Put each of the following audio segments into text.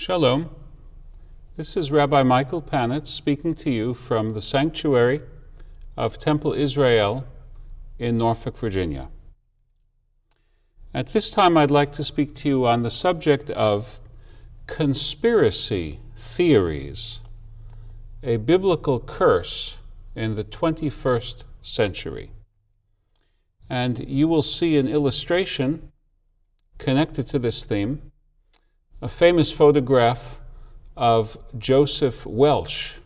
Shalom. This is Rabbi Michael Panitz speaking to you from the sanctuary of Temple Israel in Norfolk, Virginia. At this time, I'd like to speak to you on the subject of conspiracy theories, a biblical curse in the 21st century. And you will see an illustration connected to this theme, a famous photograph of Joseph Welch,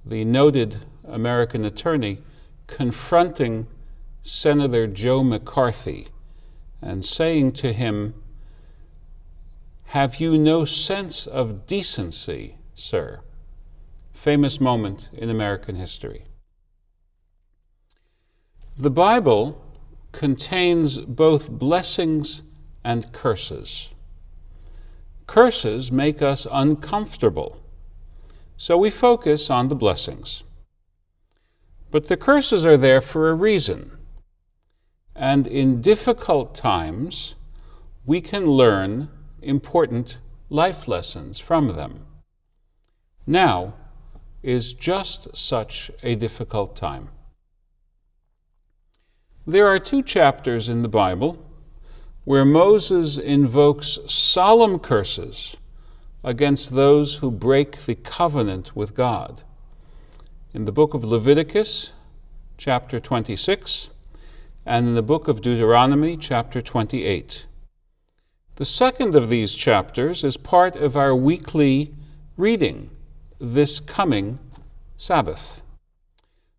the noted American attorney, confronting Senator Joe McCarthy and saying to him, "Have you no sense of decency, sir?" Famous moment in American history. The Bible contains both blessings and curses. Curses make us uncomfortable, so we focus on the blessings. But the curses are there for a reason, and in difficult times, we can learn important life lessons from them. Now is just such a difficult time. There are 2 chapters in the Bible where Moses invokes solemn curses against those who break the covenant with God. In the book of Leviticus, chapter 26, and in the book of Deuteronomy, chapter 28. The second of these chapters is part of our weekly reading this coming Sabbath.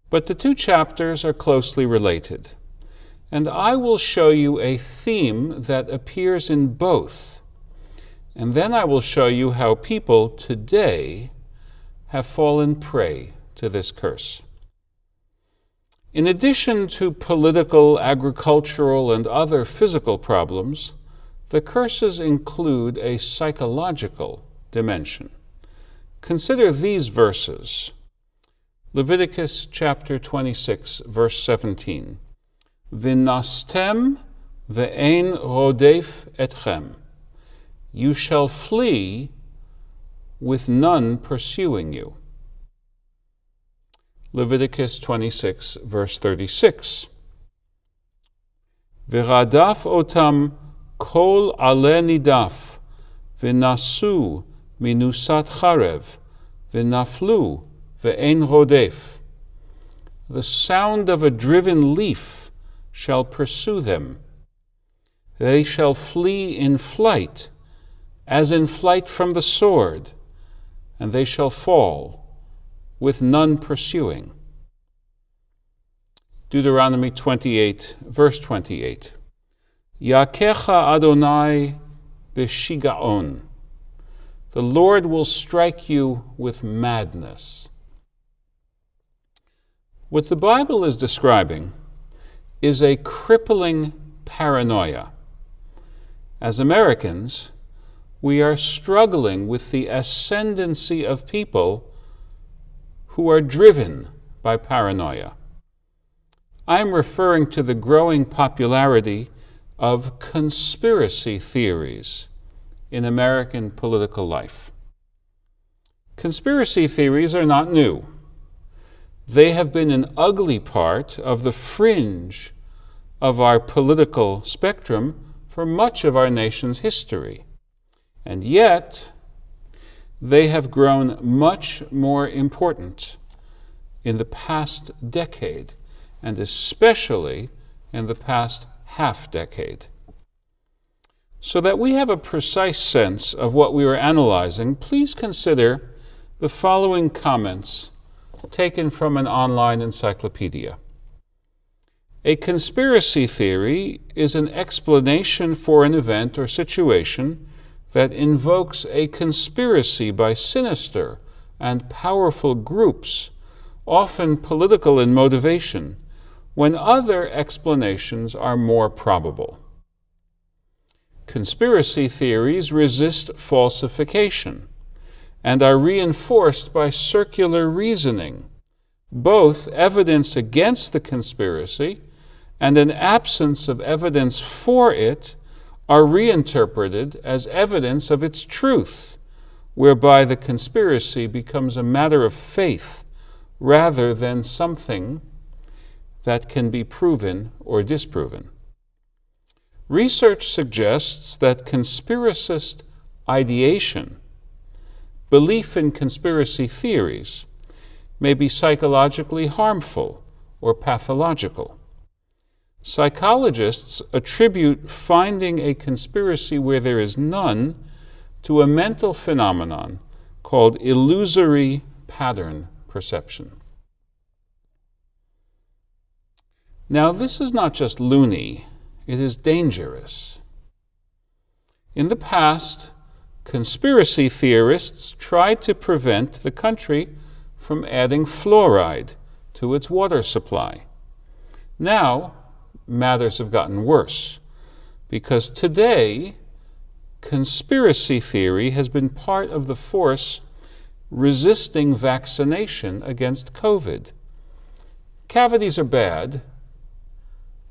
But the 2 chapters are closely related, and I will show you a theme that appears in both, and then I will show you how people today have fallen prey to this curse. In addition to political, agricultural, and other physical problems, the curses include a psychological dimension. Consider these verses. Leviticus chapter 26, verse 17. V'nastem ve'ein rodef etchem. You shall flee with none pursuing you. Leviticus 26, verse 36. V'radaf otam kol ale nidaf, v'nasu minusat charev, v'naflu ve'ein rodef. The sound of a driven leaf shall pursue them. They shall flee in flight, as in flight from the sword, and they shall fall, with none pursuing. Deuteronomy 28, verse 28. Yakecha Adonai b'shigaon. The Lord will strike you with madness. What the Bible is describing is a crippling paranoia. As Americans, we are struggling with the ascendancy of people who are driven by paranoia. I'm referring to the growing popularity of conspiracy theories in American political life. Conspiracy theories are not new. They have been an ugly part of the fringe of our political spectrum for much of our nation's history. And yet, they have grown much more important in the past decade, and especially in the past half-decade. So that we have a precise sense of what we are analyzing, please consider the following comments taken from an online encyclopedia. A conspiracy theory is an explanation for an event or situation that invokes a conspiracy by sinister and powerful groups, often political in motivation, when other explanations are more probable. Conspiracy theories resist falsification and are reinforced by circular reasoning. Both evidence against the conspiracy and an absence of evidence for it are reinterpreted as evidence of its truth, whereby the conspiracy becomes a matter of faith rather than something that can be proven or disproven. Research suggests that conspiracist ideation, belief in conspiracy theories, may be psychologically harmful or pathological. Psychologists attribute finding a conspiracy where there is none to a mental phenomenon called illusory pattern perception. Now, this is not just loony, it is dangerous. In the past, conspiracy theorists tried to prevent the country from adding fluoride to its water supply. Now, matters have gotten worse, because today, conspiracy theory has been part of the force resisting vaccination against COVID. Cavities are bad.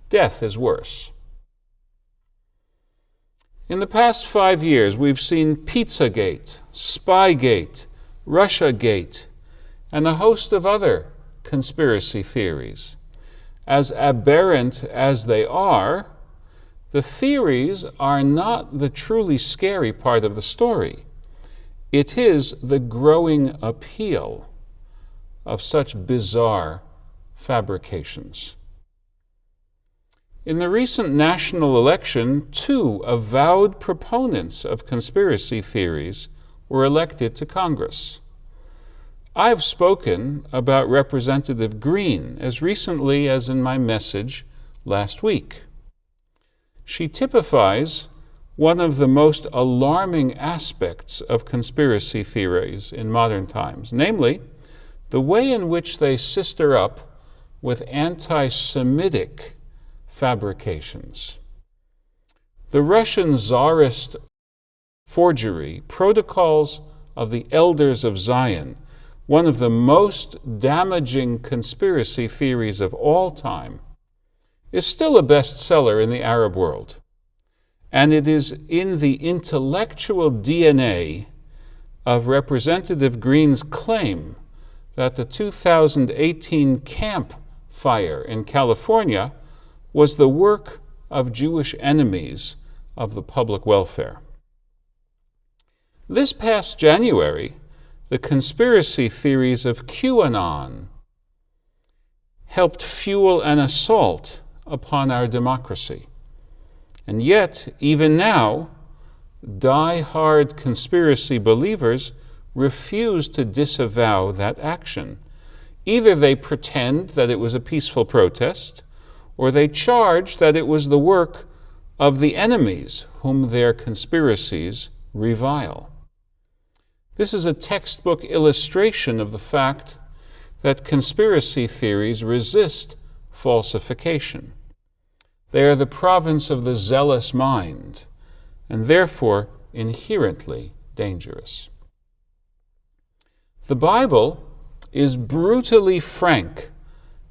Death is worse. In the past 5 years, we've seen Pizzagate, Spygate, Russiagate, and a host of other conspiracy theories. As aberrant as they are, the theories are not the truly scary part of the story. It is the growing appeal of such bizarre fabrications. In the recent national election, 2 avowed proponents of conspiracy theories were elected to Congress. I've spoken about Representative Green as recently as in my message last week. She typifies one of the most alarming aspects of conspiracy theories in modern times, namely, the way in which they sister up with anti-Semitic fabrications. The Russian Tsarist forgery, Protocols of the Elders of Zion, one of the most damaging conspiracy theories of all time, is still a bestseller in the Arab world. And it is in the intellectual DNA of Representative Green's claim that the 2018 Camp Fire in California was the work of Jewish enemies of the public welfare. This past January, the conspiracy theories of QAnon helped fuel an assault upon our democracy. And yet, even now, die-hard conspiracy believers refuse to disavow that action. Either they pretend that it was a peaceful protest, or they charge that it was the work of the enemies whom their conspiracies revile. This is a textbook illustration of the fact that conspiracy theories resist falsification. They are the province of the zealous mind, and therefore inherently dangerous. The Bible is brutally frank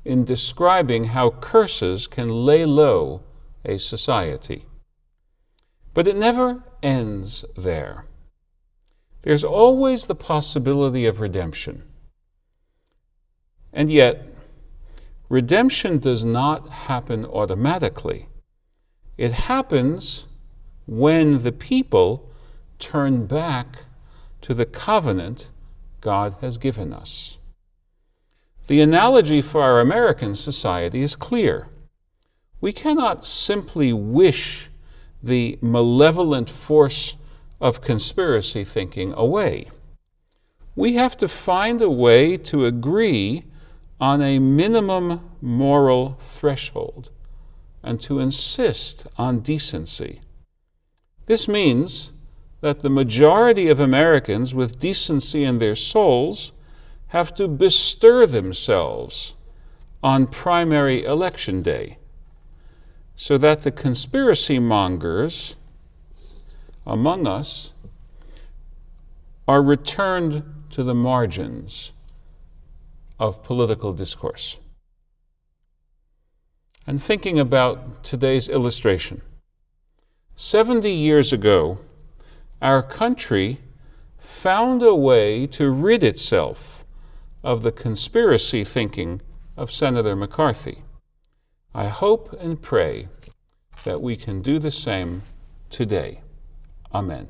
in describing how curses can lay low a society. But it never ends there. There's always the possibility of redemption. And yet, redemption does not happen automatically. It happens when the people turn back to the covenant God has given us. The analogy for our American society is clear. We cannot simply wish the malevolent force of conspiracy thinking away. We have to find a way to agree on a minimum moral threshold and to insist on decency. This means that the majority of Americans with decency in their souls have to bestir themselves on primary election day, so that the conspiracy mongers among us are returned to the margins of political discourse. And thinking about today's illustration, 70 years ago, our country found a way to rid itself of the conspiracy thinking of Senator McCarthy. I hope and pray that we can do the same today. Amen.